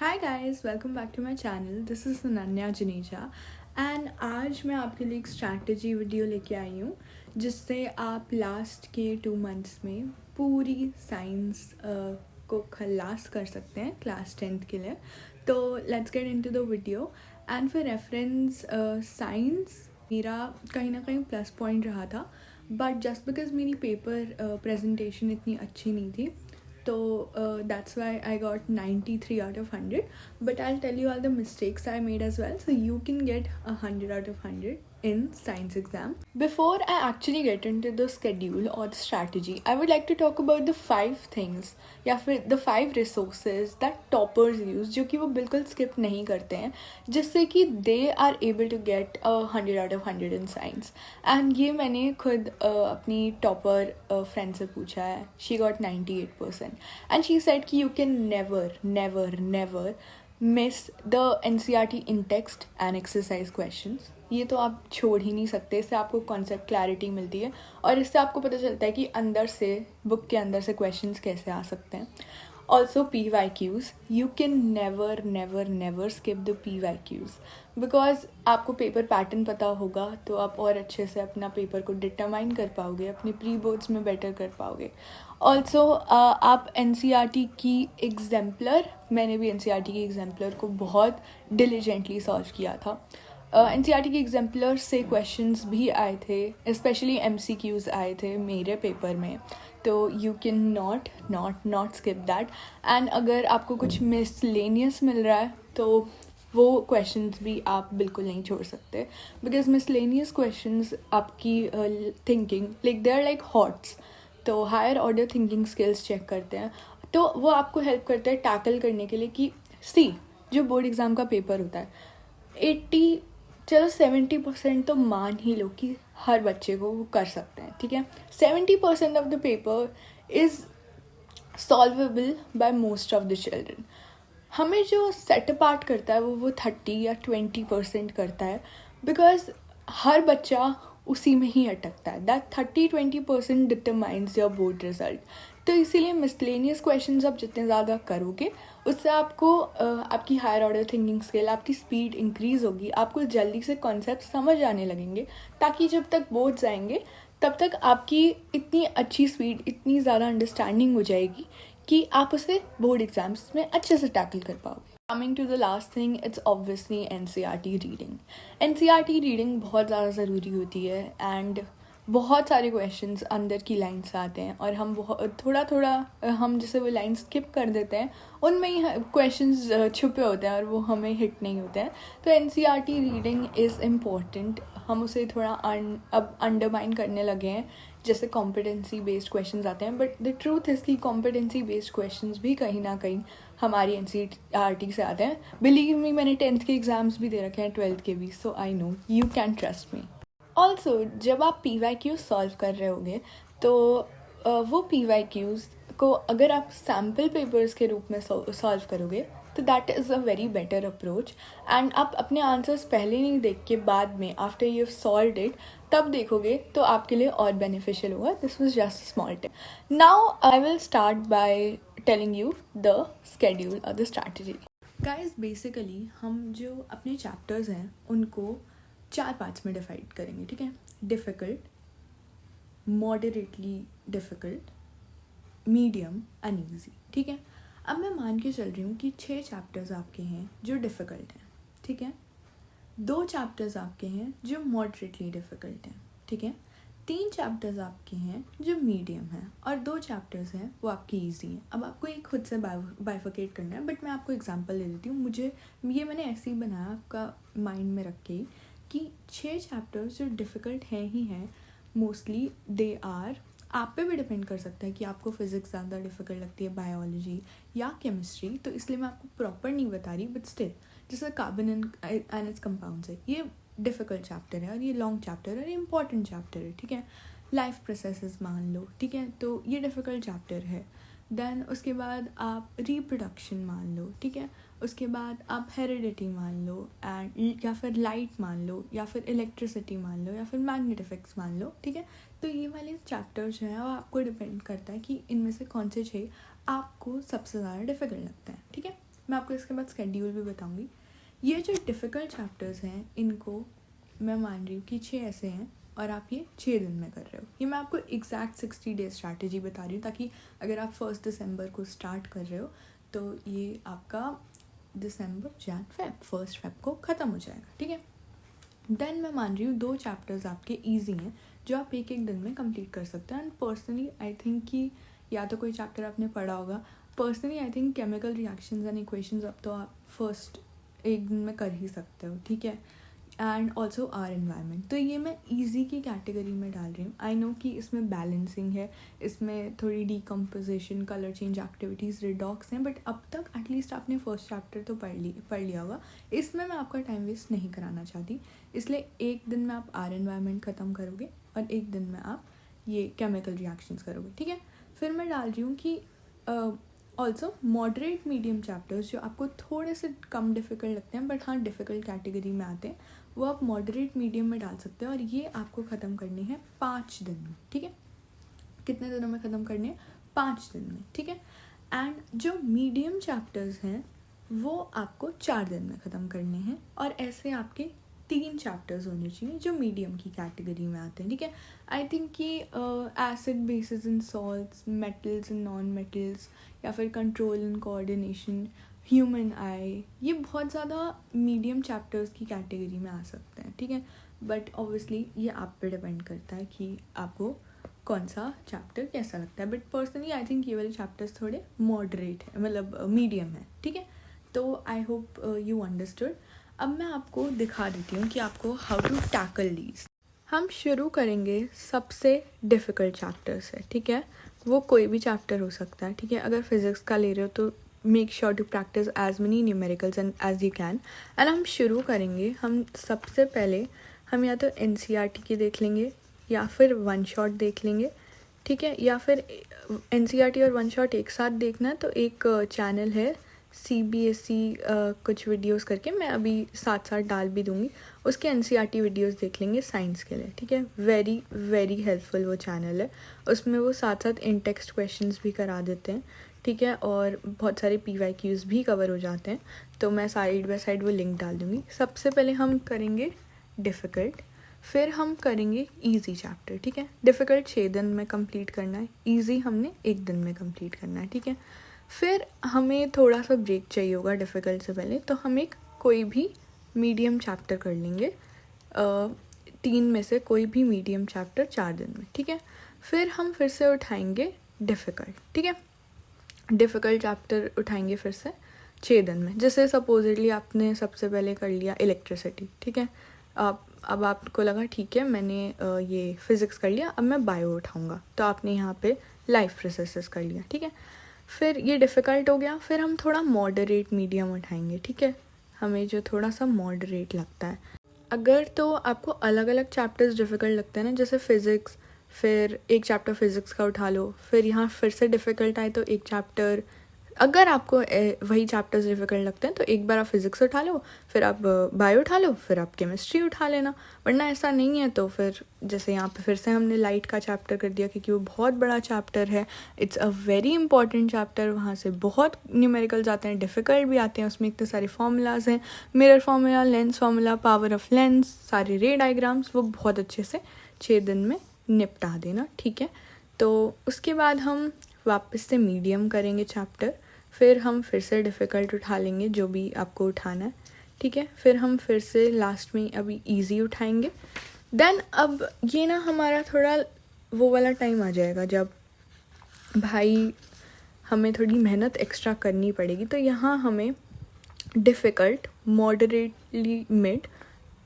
Hi guys, welcome back to my channel. This is Ananya Juneja and आज मैं आपके लिए एक स्ट्रैटेजी वीडियो लेके आई हूँ जिससे आप लास्ट के 2 मंथ्स में पूरी साइंस को खलास कर सकते हैं क्लास 10th के लिए। तो let's get into the video. And for reference, science मेरा कहीं ना कहीं प्लस पॉइंट रहा था, बट जस्ट बिकॉज मेरी पेपर प्रेजेंटेशन इतनी अच्छी नहीं थी, so that's why I got 93 out of 100. But I'll tell you all the mistakes I made as well, so you can get 100 out of 100 in science exam. Before I actually get into the schedule or the strategy, I would like to talk about the 5 things या फिर the 5 resources that toppers use, जो कि वो बिल्कुल skip नहीं करते हैं, जिससे कि they are able to get 100 out of 100 in science. And ये मैंने खुद अपनी topper friend से पूछा है. She got 98%. And she said कि you can never miss the NCERT in text and exercise questions. ये तो आप छोड़ ही नहीं सकते. इससे आपको कॉन्सेप्ट क्लैरिटी मिलती है और इससे आपको पता चलता है कि अंदर से बुक के अंदर से क्वेश्चंस कैसे आ सकते हैं. Also PYQs, you can never skip the PYQs because आपको पेपर पैटर्न पता होगा तो आप और अच्छे से अपना पेपर को डिटरमाइन कर पाओगे, अपने प्री बोर्ड्स में बेटर कर पाओगे. ऑल्सो आप NCERT की एग्जाम्पलर, मैंने भी NCERT की एग्जाम्पलर को बहुत डिलीजेंटली सॉल्व किया था. NCERT की एग्जाम्पलर से क्वेश्चंस भी आए थे, स्पेशली MCQs आए थे मेरे पेपर में. तो you can not skip that. And अगर आपको कुछ मिसलेनियस मिल रहा है तो वो क्वेश्चंस भी आप बिल्कुल नहीं छोड़ सकते, बिकॉज मिसलेनियस क्वेश्चंस आपकी thinking they are like HOTS. तो higher order thinking skills check करते हैं, तो वो आपको हेल्प करते हैं टैकल करने के लिए कि जो बोर्ड एग्ज़ाम का पेपर होता है 70% तो मान ही लो कि हर बच्चे को वो कर सकते हैं. ठीक है, 70% of the paper is solvable by most of the children. हमें जो सेट अपार्ट करता है वो 30 या 20% करता है, बिकॉज हर बच्चा उसी में ही अटकता है. That 30-20% determines your board result. तो इसीलिए मिसलेनियस क्वेश्चंस आप जितने ज़्यादा करोगे उससे आपको आपकी हायर ऑर्डर थिंकिंग स्किल, आपकी स्पीड इंक्रीज़ होगी, आपको जल्दी से कॉन्सेप्ट समझ आने लगेंगे, ताकि जब तक बोर्ड्स आएंगे तब तक आपकी इतनी अच्छी स्पीड, इतनी ज़्यादा अंडरस्टैंडिंग हो जाएगी कि आप उसे बोर्ड एग्जाम्स में अच्छे से टैकल कर पाओगे. Coming to the last thing, it's obviously NCERT reading. NCERT reading बहुत ज़्यादा ज़रूरी होती है एंड बहुत सारे क्वेश्चंस अंदर की लाइन से आते हैं और हम थोड़ा हम जैसे वो लाइन स्किप कर देते हैं, उनमें ही क्वेश्चंस छुपे होते हैं और वो हमें हिट नहीं होते हैं. तो NCERT रीडिंग इज़ इम्पॉर्टेंट. हम उसे थोड़ा अब अंडरमाइन करने लगे हैं, जैसे कॉम्पिटेंसी बेस्ड क्वेश्चंस आते हैं, बट द ट्रूथ इज़ कि कॉम्पिटेंसी बेस्ड क्वेश्चंस भी कहीं ना कहीं हमारी NCERT से आते हैं. बिलीव मी, मैंने 10th के एग्ज़ाम्स भी दे रखे हैं, 12th के भी, so I know, you can trust me. Also जब आप PYQ सॉल्व कर रहे होगे तो वो PYQs को अगर आप सैम्पल पेपर्स के रूप में सॉल्व करोगे तो that is a very better approach. And आप अपने आंसर्स पहले नहीं देख के बाद में, आफ्टर यू सॉल्व इट, तब देखोगे तो आपके लिए और बेनिफिशियल होगा. This was just small tip. Now I will start by telling you the schedule और द स्ट्रैटेजी. गाइज, बेसिकली हम जो अपने चैप्टर्स हैं उनको 4 पार्ट्स में डिवाइड करेंगे. ठीक है, difficult, moderately difficult, medium, uneasy. ठीक है, अब मैं मान के चल रही हूँ कि 6 चैप्टर्स आपके हैं जो डिफ़िकल्ट हैं. ठीक है, 2 चैप्टर्स आपके हैं जो मॉडरेटली डिफ़िकल्ट हैं. ठीक है, 3 चैप्टर्स आपके हैं जो मीडियम हैं और 2 चैप्टर्स हैं वो आपके ईजी हैं. अब आपको एक खुद से बाइफिकेट करना है, बट मैं आपको एग्जांपल दे देती हूँ. मैंने ऐसे ही बनाया आपका माइंड में रख के कि 6 चैप्टर्स जो डिफ़िकल्ट हैं ही हैं. मोस्टली दे आर, आप पे भी डिपेंड कर सकता है कि आपको फिज़िक्स ज़्यादा डिफ़िकल्ट लगती है, बायोलॉजी या केमिस्ट्री, तो इसलिए मैं आपको प्रॉपर नहीं बता रही, बट स्टिल जैसे कार्बन एंड इट्स कंपाउंड्स है, ये डिफ़िकल्ट चैप्टर है और ये लॉन्ग चैप्टर है और ये इंपॉर्टेंट चैप्टर है. ठीक है, लाइफ प्रोसेसेस मान लो. ठीक है, तो ये डिफ़िकल्ट चैप्टर है. देन उसके बाद आप रिप्रोडक्शन मान लो. ठीक है, उसके बाद आप हेरिडिटी मान लो एंड या फिर लाइट मान लो या फिर इलेक्ट्रिसिटी मान लो या फिर मैग्नेट इफेक्ट्स मान लो. ठीक है, तो ये वाले चैप्टर जो है वो आपको डिपेंड करता है कि इनमें से कौन से 6 आपको सबसे ज़्यादा डिफ़िकल्ट लगता है. ठीक है, मैं आपको इसके बाद स्केड्यूल भी बताऊँगी। ये जो डिफ़िकल्ट चैप्टर्स हैं इनको मैं मान रही हूँ कि 6 ऐसे हैं और आप ये 6 दिन में कर रहे हो। ये मैं आपको एग्जैक्ट 60 डेज स्ट्रैटेजी बता रही हूँ ताकि अगर आप 1 दिसंबर को स्टार्ट कर रहे हो तो ये आपका दिसंबर, जैन, फेब, 1 फेब को ख़त्म हो जाएगा, ठीक है। देन मैं मान रही हूँ 2 चैप्टर्स आपके ईजी हैं जो आप एक दिन में कंप्लीट कर सकते हैं। एंड पर्सनली आई थिंक कि या तो कोई चैप्टर आपने पढ़ा होगा, personally I think chemical reactions and equations अब तो आप फर्स्ट एक दिन में कर ही सकते हो, ठीक है। एंड ऑल्सो आर एनवायरनमेंट, तो ये मैं ईजी की कैटेगरी में डाल रही हूँ। आई नो कि इसमें बैलेंसिंग है, इसमें थोड़ी decomposition, colour change activities, redox हैं, बट अब तक एटलीस्ट आपने फर्स्ट चैप्टर तो पढ़ लिया होगा। इसमें मैं आपका टाइम वेस्ट नहीं कराना चाहती, इसलिए एक दिन में आप आर एनवायरनमेंट ख़त्म करोगे और एक दिन में आप ये केमिकल रिएक्शंस करोगे, ठीक है। फिर मैं डाल रही हूँ कि ऑल्सो मॉडरेट मीडियम चैप्टर्स जो आपको थोड़े से कम डिफ़िकल्ट लगते हैं बट हाँ डिफ़िकल्ट कैटेगरी में आते हैं, वो आप मॉडरेट मीडियम में डाल सकते हैं और ये आपको ख़त्म करने हैं 5 दिन में, ठीक है। कितने दिनों में ख़त्म करने हैं? 5 दिन में, ठीक है। एंड जो मीडियम चैप्टर्स हैं वो आपको 4 दिन में ख़त्म करने हैं और ऐसे आपके 3 चैप्टर्स होने चाहिए जो मीडियम की कैटेगरी में आते हैं, ठीक है। आई थिंक कि acid, basis and salts, metals and non metals, या फिर कंट्रोल एंड कोऑर्डिनेशन, ह्यूमन आई, ये बहुत ज़्यादा मीडियम चैप्टर्स की कैटेगरी में आ सकते हैं, ठीक है। बट ऑब्वियसली ये आप पे डिपेंड करता है कि आपको कौन सा चैप्टर कैसा लगता है। बट पर्सनली आई थिंक ये वाले चैप्टर्स थोड़े मॉडरेट है, मतलब मीडियम है, ठीक है। तो आई होप यू अंडरस्टूड। अब मैं आपको दिखा देती हूँ कि आपको हाउ टू टैकल दीज। हम शुरू करेंगे सबसे डिफ़िकल्ट चैप्टर से, ठीक है। वो कोई भी चैप्टर हो सकता है, ठीक है। अगर फिज़िक्स का ले रहे हो तो make sure to practice as many numericals and as you can. And हम शुरू करेंगे, हम सबसे पहले हम या तो NCERT की देख लेंगे या फिर वन शॉट देख लेंगे, ठीक है। या फिर NCERT और वन शॉट एक साथ देखना है तो एक चैनल है CBSE कुछ वीडियोस करके, मैं अभी साथ साथ डाल भी दूँगी, उसके NCERT वीडियोस देख लेंगे साइंस के लिए, ठीक है। वेरी वेरी हेल्पफुल वो चैनल है, उसमें वो साथ साथ इन टेक्स्ट क्वेश्चंस भी करा देते हैं, ठीक है। और बहुत सारे PYQs भी कवर हो जाते हैं, तो मैं साइड बाय साइड वो लिंक डाल दूँगी। सबसे पहले हम करेंगे डिफ़िकल्ट, फिर हम करेंगे ईजी चैप्टर, ठीक है। डिफ़िकल्ट 6 दिन में कंप्लीट करना है, ईजी हमने 1 दिन में कंप्लीट करना है, ठीक है। फिर हमें थोड़ा सा ब्रेक चाहिए होगा डिफ़िकल्ट से पहले, तो हम एक कोई भी मीडियम चैप्टर कर लेंगे, 3 में से कोई भी मीडियम चैप्टर 4 दिन में, ठीक है। फिर हम फिर से उठाएंगे डिफ़िकल्ट, ठीक है। डिफ़िकल्ट चैप्टर उठाएंगे फिर से 6 दिन में। जैसे सपोजिटली आपने सबसे पहले कर लिया इलेक्ट्रिसिटी, ठीक है। अब आपको लगा ठीक है मैंने ये फिज़िक्स कर लिया, अब मैं बायो उठाऊँगा, तो आपने यहाँ पे लाइफ प्रोसेसेस कर लिया, ठीक है। फिर ये डिफ़िकल्ट हो गया, फिर हम थोड़ा मॉडरेट मीडियम उठाएंगे, ठीक है, हमें जो थोड़ा सा मॉडरेट लगता है। अगर तो आपको अलग अलग चैप्टर्स डिफ़िकल्ट लगते हैं ना, जैसे फ़िज़िक्स, फिर एक चैप्टर फ़िज़िक्स का उठा लो, फिर यहाँ फिर से डिफ़िकल्ट आए तो एक चैप्टर, अगर आपको वही चैप्टर्स डिफ़िकल्ट लगते हैं तो एक बार आप फिज़िक्स उठा लो, फिर आप बायो उठा लो, फिर आप केमिस्ट्री उठा लेना। वरना ऐसा नहीं है तो फिर जैसे यहाँ पे फिर से हमने लाइट का चैप्टर कर दिया क्योंकि वो बहुत बड़ा चैप्टर है, it's a very important chapter, वहाँ से बहुत न्यूमेरिकल्स आते हैं, डिफ़िकल्ट भी आते हैं, उसमें इतने सारे फॉर्मूलाज हैं, mirror formula, lens formula, power of lens, सारे रे डायग्राम्स, वो बहुत अच्छे से 6 दिन में निपटा देना, ठीक है। तो उसके बाद हम वापस से मीडियम करेंगे चैप्टर, फिर हम फिर से डिफ़िकल्ट उठा लेंगे जो भी आपको उठाना है, ठीक है। फिर हम फिर से लास्ट में अभी इजी उठाएंगे। देन अब ये ना हमारा थोड़ा वो वाला टाइम आ जाएगा जब भाई हमें थोड़ी मेहनत एक्स्ट्रा करनी पड़ेगी, तो यहाँ हमें डिफ़िकल्ट, मॉडरेटली मिड,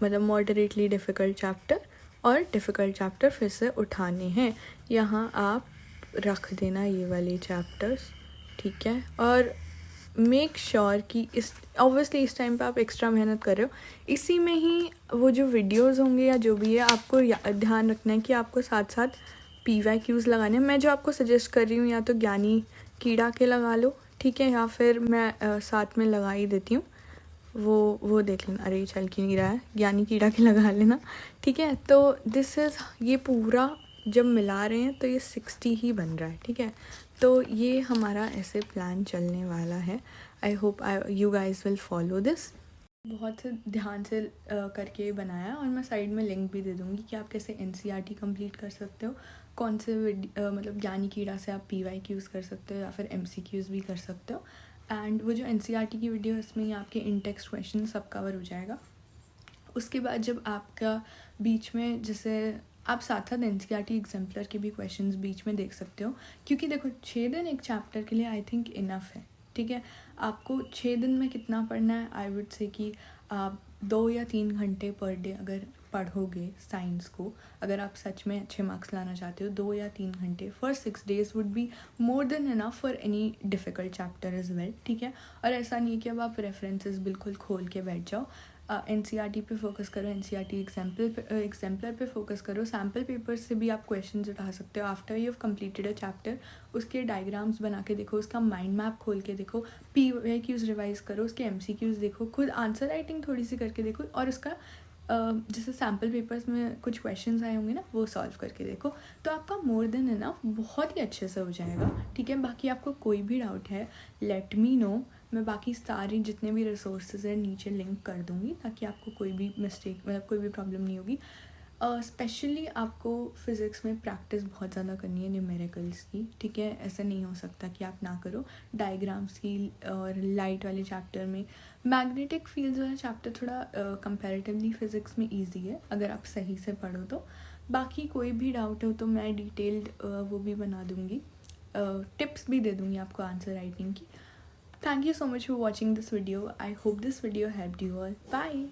मतलब मॉडरेटली डिफ़िकल्ट चैप्टर और डिफ़िकल्ट चैप्टर फिर से उठाने हैं। यहाँ आप रख देना ये वाले चैप्टर्स, ठीक है। और मेक श्योर कि इस ऑब्वियसली इस टाइम पे आप एक्स्ट्रा मेहनत कर रहे हो, इसी में ही वो जो वीडियोस होंगे या जो भी है आपको ध्यान रखना है कि आपको साथ साथ PYQs लगाने हैं। मैं जो आपको सजेस्ट कर रही हूँ या तो ज्ञानी कीड़ा के लगा लो, ठीक है, या फिर मैं साथ में लगा ही देती हूँ, वो देख लेना, अरे चल क्यों नहीं रहा है, ज्ञानी कीड़ा के लगा लेना, ठीक है। तो दिस इज़, ये पूरा जब मिला रहे हैं तो ये 60 ही बन रहा है, ठीक है। तो ये हमारा ऐसे प्लान चलने वाला है। I hope you guys will follow this. बहुत से ध्यान से करके बनाया, और मैं साइड में लिंक भी दे दूँगी कि आप कैसे NCERT कंप्लीट कर सकते हो, कौन से मतलब ज्ञानी कीड़ा से आप PY यूज़ कर सकते हो या फिर MCQs भी कर सकते हो। एंड वो जो NCERT की वीडियो है उसमें ही आपके इन टेक्स्ट क्वेश्चन सब कवर हो जाएगा। उसके बाद जब आपका बीच में, जैसे आप साथ साथ NCERT एग्जाम्पलर के भी क्वेश्चंस बीच में देख सकते हो, क्योंकि देखो 6 दिन एक चैप्टर के लिए आई थिंक इनफ है। ठीक है, आपको 6 दिन में कितना पढ़ना है, आई वुड से कि आप 2 या 3 घंटे पर डे अगर पढ़ोगे साइंस को, अगर आप सच में अच्छे मार्क्स लाना चाहते हो, 2 या 3 घंटे for 6 days would be more than enough for any difficult chapter is well. ठीक है, और ऐसा नहीं है कि अब आप रेफरेंसेस बिल्कुल खोल के बैठ जाओ। NCERT पे फोकस करो, NCERT एग्जाम्पलर पे फोकस करो, सैम्पल पेपर से भी आप क्वेश्चन उठा सकते हो। After you have completed a chapter, उसके डायग्राम्स बना के देखो, उसका माइंड मैप खोल के देखो, PYQs रिवाइज करो, उसके MCQs देखो, खुद आंसर राइटिंग थोड़ी सी करके देखो, और उसका जैसे सैम्पल पेपर्स में कुछ क्वेश्चंस आए होंगे ना, वो सॉल्व करके देखो, तो आपका मोर देन इनफ बहुत ही अच्छे से हो जाएगा। ठीक है, बाकी आपको कोई भी डाउट है, लेट मी नो। मैं बाकी सारी जितने भी रिसोर्सेज हैं नीचे लिंक कर दूँगी, ताकि आपको कोई भी मिस्टेक, मतलब कोई भी प्रॉब्लम नहीं होगी। स्पेशली आपको फ़िज़िक्स में प्रैक्टिस बहुत ज़्यादा करनी है न्यूमेरिकल्स की। ठीक है, ऐसा नहीं हो सकता कि आप ना करो। डायग्राम्स की और लाइट वाले चैप्टर में, मैग्नेटिक फील्ड्स वाला चैप्टर थोड़ा कंपैरेटिवली फ़िज़िक्स में ईजी है अगर आप सही से पढ़ो तो। बाकी कोई भी डाउट हो तो मैं डिटेल्ड वो भी बना दूँगी, टिप्स भी दे दूँगी आपको आंसर राइटिंग की। Thank you so much for watching this video. I hope this video helped you all. Bye.